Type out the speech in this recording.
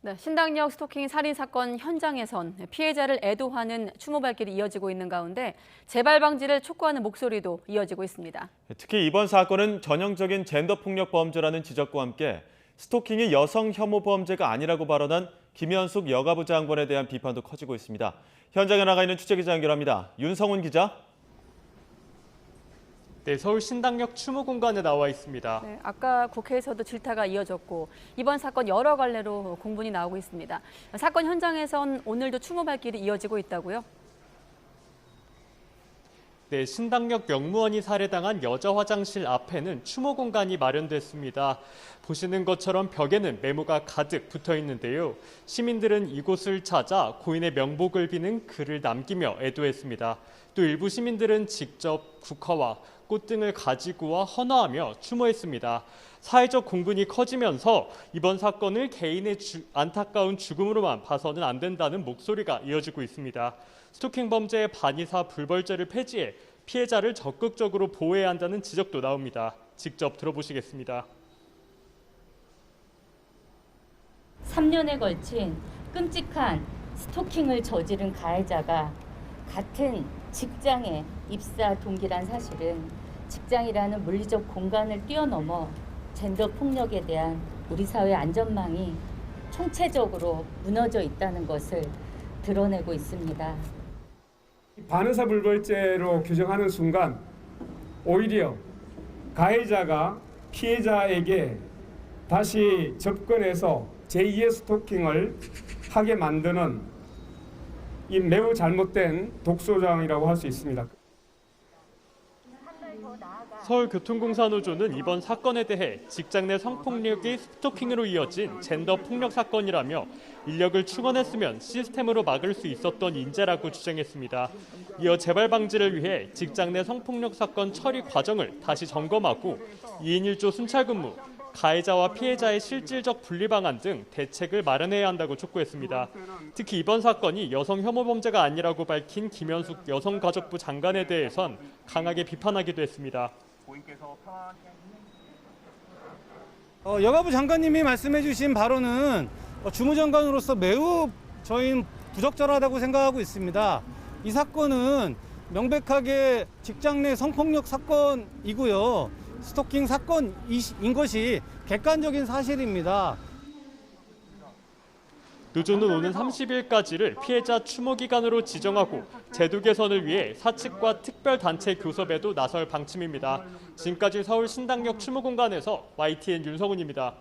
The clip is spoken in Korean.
네, 신당역 스토킹 살인 사건 현장에선 피해자를 애도하는 추모 발길이 이어지고 있는 가운데 재발 방지를 촉구하는 목소리도 이어지고 있습니다. 특히 이번 사건은 전형적인 젠더 폭력 범죄라는 지적과 함께 스토킹이 여성 혐오 범죄가 아니라고 발언한 김현숙 여가부 장관에 대한 비판도 커지고 있습니다. 현장에 나가 있는 취재기자 연결합니다. 윤성훈 기자. 네, 서울 신당역 추모 공간에 나와 있습니다. 네, 아까 국회에서도 질타가 이어졌고 이번 사건 여러 갈래로 공분이 나오고 있습니다. 사건 현장에선 오늘도 추모 발길이 이어지고 있다고요? 네, 신당역 명무원이 살해당한 여자 화장실 앞에는 추모 공간이 마련됐습니다. 보시는 것처럼 벽에는 메모가 가득 붙어 있는데요. 시민들은 이곳을 찾아 고인의 명복을 비는 글을 남기며 애도했습니다. 또 일부 시민들은 직접 국화와 꽃 등을 가지고 와 헌화하며 추모했습니다. 사회적 공분이 커지면서 이번 사건을 개인의 안타까운 죽음으로만 봐서는 안 된다는 목소리가 이어지고 있습니다. 스토킹 범죄의 반의사 불벌죄를 폐지해 피해자를 적극적으로 보호해야 한다는 지적도 나옵니다. 직접 들어보시겠습니다. 3년에 걸친 끔찍한 스토킹을 저지른 가해자가 같은 직장에 입사 동기란 사실은 직장이라는 물리적 공간을 뛰어넘어 젠더 폭력에 대한 우리 사회 안전망이 총체적으로 무너져 있다는 것을 드러내고 있습니다. 반의사 불벌죄로 규정하는 순간 오히려 가해자가 피해자에게 다시 접근해서 제2의 스토킹을 하게 만드는 이 매우 잘못된 독소조항이라고 할 수 있습니다. 서울교통공사노조는 이번 사건에 대해 직장 내 성폭력이 스토킹으로 이어진 젠더 폭력 사건이라며 인력을 충원했으면 시스템으로 막을 수 있었던 인재라고 주장했습니다. 이어 재발 방지를 위해 직장 내 성폭력 사건 처리 과정을 다시 점검하고 2인 1조 순찰근무, 가해자와 피해자의 실질적 분리 방안 등 대책을 마련해야 한다고 촉구했습니다. 특히 이번 사건이 여성 혐오 범죄가 아니라고 밝힌 김현숙 여성가족부 장관에 대해선 강하게 비판하기도 했습니다. 여가부 장관님이 말씀해 주신 발언은 주무장관으로서 매우 저희는 부적절하다고 생각하고 있습니다. 이 사건은 명백하게 직장 내 성폭력 사건이고요. 스토킹 사건인 것이 객관적인 사실입니다. 노조는 오는 30일까지를 피해자 추모 기간으로 지정하고 제도 개선을 위해 사측과 특별단체 교섭에도 나설 방침입니다. 지금까지 서울 신당역 추모 공간에서 YTN 윤성훈입니다.